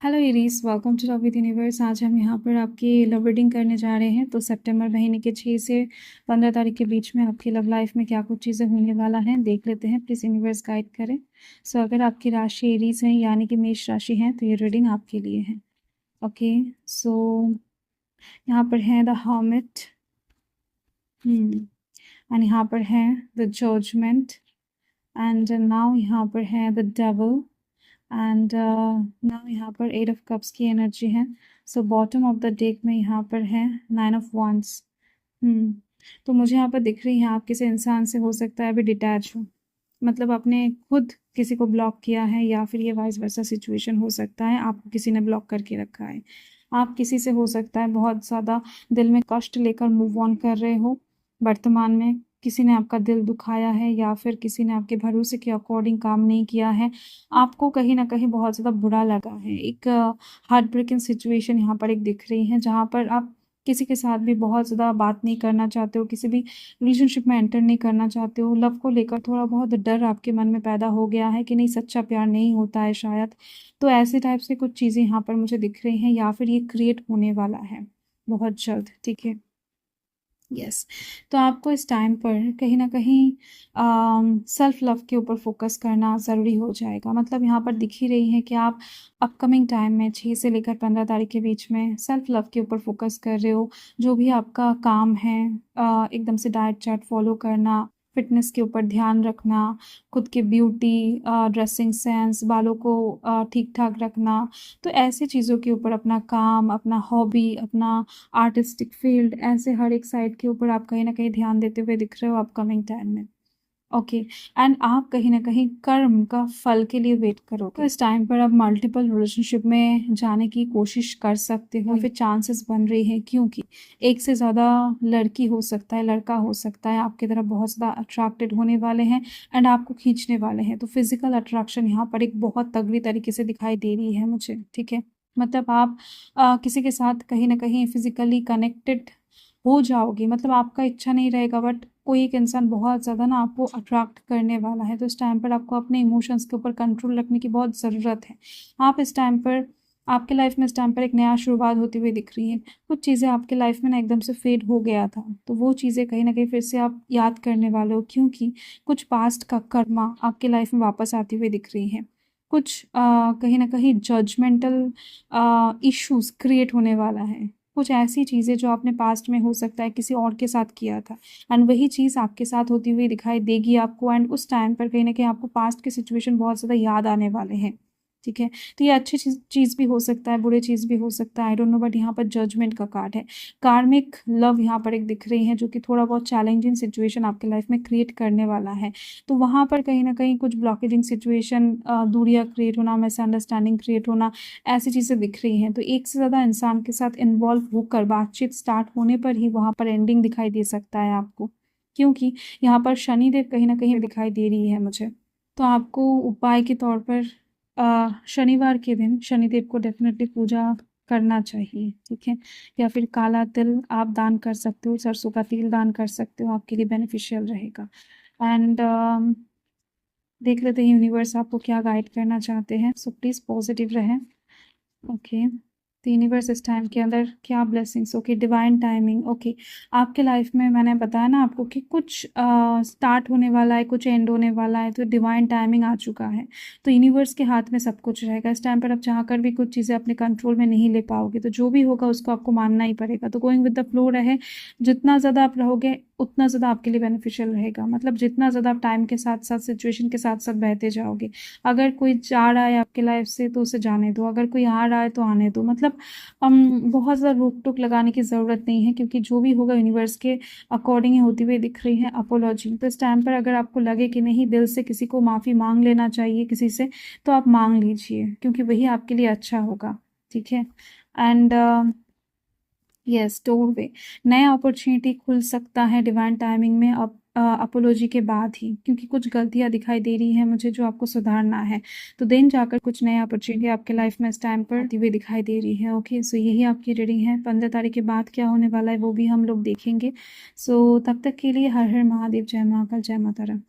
Hello Aries, welcome to love with universe. आज हम यहाँ पर आपकी लव रीडिंग करने जा रहे हैं। तो सितंबर महीने के 6 से 15 तारीख के बीच में आपकी लव लाइफ में क्या कुछ चीज़ें होने वाला है देख लेते हैं। प्लीज़ यूनिवर्स गाइड करें। सो अगर आपकी राशि एरीज है यानी कि मेष राशि है तो ये रीडिंग आपके लिए है। ओके, सो यहाँ पर है द हर्मिट एंड यहाँ पर है द जजमेंट एंड नाउ यहाँ पर है द डेविल एंड नाउ यहाँ पर 8 ऑफ कप्स की एनर्जी है। So bottom of the deck में यहाँ पर है 9 ऑफ wands। तो मुझे यहाँ पर दिख रही है आप किसी इंसान से हो सकता है अभी डिटैच हो, मतलब आपने खुद किसी को ब्लॉक किया है या फिर ये वाइस वर्सा सिचुएशन हो सकता है, आपको किसी ने ब्लॉक करके रखा है। आप किसी से हो सकता है बहुत ज़्यादा दिल में कष्ट लेकर मूव ऑन कर रहे हो। वर्तमान में किसी ने आपका दिल दुखाया है या फिर किसी ने आपके भरोसे के अकॉर्डिंग काम नहीं किया है। आपको कहीं न कहीं बहुत ज़्यादा बुरा लगा है। एक हार्ट ब्रेकिंग सिचुएशन यहाँ पर एक दिख रही है, जहाँ पर आप किसी के साथ भी बहुत ज़्यादा बात नहीं करना चाहते हो, किसी भी रिलेशनशिप में एंटर नहीं करना चाहते हो। लव को लेकर थोड़ा बहुत डर आपके मन में पैदा हो गया है कि नहीं, सच्चा प्यार नहीं होता है शायद। तो ऐसे टाइप से कुछ चीज़ें यहाँ पर मुझे दिख रही हैं या फिर ये क्रिएट होने वाला है बहुत जल्द। ठीक है, यस। तो आपको इस टाइम पर कहीं न कहीं सेल्फ लव के ऊपर फ़ोकस करना ज़रूरी हो जाएगा। मतलब यहाँ पर दिख ही रही है कि आप अपकमिंग टाइम में 6 से लेकर 15 तारीख के बीच में सेल्फ लव के ऊपर फ़ोकस कर रहे हो। जो भी आपका काम है, एकदम से डाइट चार्ट फ़ॉलो करना, फ़िटनेस के ऊपर ध्यान रखना, खुद की ब्यूटी, ड्रेसिंग सेंस, बालों को ठीक-ठाक रखना। तो ऐसी चीज़ों के ऊपर अपना काम, अपना हॉबी, अपना आर्टिस्टिक फील्ड, ऐसे हर एक साइड के ऊपर आप कहीं न कहीं ध्यान देते हुए दिख रहे हो अपकमिंग टाइम में। ओके, एंड आप कहीं न कहीं कर्म का फल के लिए वेट करोगे। तो इस टाइम पर आप मल्टीपल रिलेशनशिप में जाने की कोशिश कर सकते हो, फिर चांसेस बन रही हैं, क्योंकि एक से ज़्यादा लड़की हो सकता है, लड़का हो सकता है, आपकी तरफ बहुत ज़्यादा अट्रैक्टेड होने वाले हैं एंड आपको खींचने वाले हैं। तो फिज़िकल अट्रैक्शन यहाँ पर एक बहुत तगड़ी तरीके से दिखाई दे रही है मुझे। ठीक है? मतलब आप किसी के साथ कहीं न कहीं फिज़िकली कनेक्टेड हो जाओगे, मतलब आपका इच्छा नहीं रहेगा बट कोई एक इंसान बहुत ज़्यादा ना आपको अट्रैक्ट करने वाला है। तो इस टाइम पर आपको अपने इमोशंस के ऊपर कंट्रोल रखने की बहुत ज़रूरत है। आप इस टाइम पर, आपके लाइफ में इस टाइम पर एक नया शुरुआत होती हुई दिख रही है। कुछ चीज़ें आपके लाइफ में ना एकदम से फेड हो गया था, तो वो चीज़ें कहीं न कहीं फिर से आप याद करने वाले हो, क्योंकि कुछ पास्ट का कर्मा आपके लाइफ में वापस आती हुई दिख रही है। कुछ कहीं न कहीं जजमेंटल इश्यूज़ क्रिएट होने वाला है। कुछ ऐसी चीज़ें जो आपने पास्ट में हो सकता है किसी और के साथ किया था एंड वही चीज़ आपके साथ होती हुई दिखाई देगी आपको, एंड उस टाइम पर कहीं न कहीं आपको पास्ट के सिचुएशन बहुत ज़्यादा याद आने वाले हैं। ठीक है? तो ये अच्छी चीज़ भी हो सकता है, बुरी चीज़ भी हो सकता है, आई डोंट नो, बट यहाँ पर जजमेंट का कार्ड है। कार्मिक लव यहाँ पर एक दिख रही है जो कि थोड़ा बहुत चैलेंजिंग सिचुएशन आपके लाइफ में क्रिएट करने वाला है। तो वहाँ पर कहीं न कहीं कुछ ब्लॉकेजिंग सिचुएशन, दूरियाँ क्रिएट होना, मिसअंडरस्टैंडिंग क्रिएट होना, ऐसी चीज़ें दिख रही हैं। तो एक से ज़्यादा इंसान के साथ इन्वॉल्व होकर बातचीत स्टार्ट होने पर ही वहाँ पर एंडिंग दिखाई दे सकता है आपको, क्योंकि यहाँ पर शनिदेव कहीं न कहीं दिखाई दे रही है मुझे। तो आपको उपाय के तौर पर शनिवार के दिन शनिदेव को डेफ़िनेटली पूजा करना चाहिए। ठीक है? या फिर काला तिल आप दान कर सकते हो, सरसों का तेल दान कर सकते हो, आपके लिए बेनिफिशियल रहेगा। एंड देख लेते हैं यूनिवर्स आपको क्या गाइड करना चाहते हैं। सो प्लीज़ पॉजिटिव रहें। ओके, तो यूनिवर्स इस टाइम के अंदर क्या blessings. Okay, divine timing. Okay, आपके लाइफ में मैंने बताया ना आपको कि कुछ स्टार्ट होने वाला है, कुछ एंड होने वाला है, तो डिवाइन टाइमिंग आ चुका है। तो यूनिवर्स के हाथ में सब कुछ रहेगा। इस टाइम पर आप चाह कर भी कुछ चीज़ें अपने कंट्रोल में नहीं ले पाओगे, तो जो भी होगा उसको आपको मानना ही पड़ेगा। तो गोइंग विद द फ्लो रहे, जितना ज़्यादा आप रहोगे उतना ज़्यादा आपके लिए बेनिफिशियल रहेगा। मतलब जितना ज़्यादा आप टाइम के साथ साथ, सिचुएशन के साथ साथ बहते जाओगे। अगर कोई जा रहा है आपके लाइफ से तो उसे जाने दो, अगर कोई आ रहा है तो आने दो। मतलब बहुत ज़्यादा रोक-टोक लगाने की ज़रूरत नहीं है, क्योंकि जो भी होगा यूनिवर्स के अकॉर्डिंग ही होती हुई दिख रही है अपोलॉजी। तो इस टाइम पर अगर आपको लगे कि नहीं, दिल से किसी को माफ़ी माँग लेना चाहिए किसी से, तो आप माँग लीजिए, क्योंकि वही आपके लिए अच्छा होगा। ठीक है? एंड यस, डोरवे, नया अपॉर्चुनिटी खुल सकता है डिवाइन टाइमिंग में, अब अपोलॉजी के बाद ही, क्योंकि कुछ गलतियाँ दिखाई दे रही हैं मुझे जो आपको सुधारना है। तो देन जाकर कुछ नया अपॉर्चुनिटी आपके लाइफ में इस टाइम पर आती हुई दिखाई दे रही है। ओके, सो यही आपकी रीडिंग है। 15 तारीख के बाद क्या होने वाला है वो भी हम लोग देखेंगे। सो तब तक के लिए हर हर महादेव, जय महाकाल, जय माता रानी।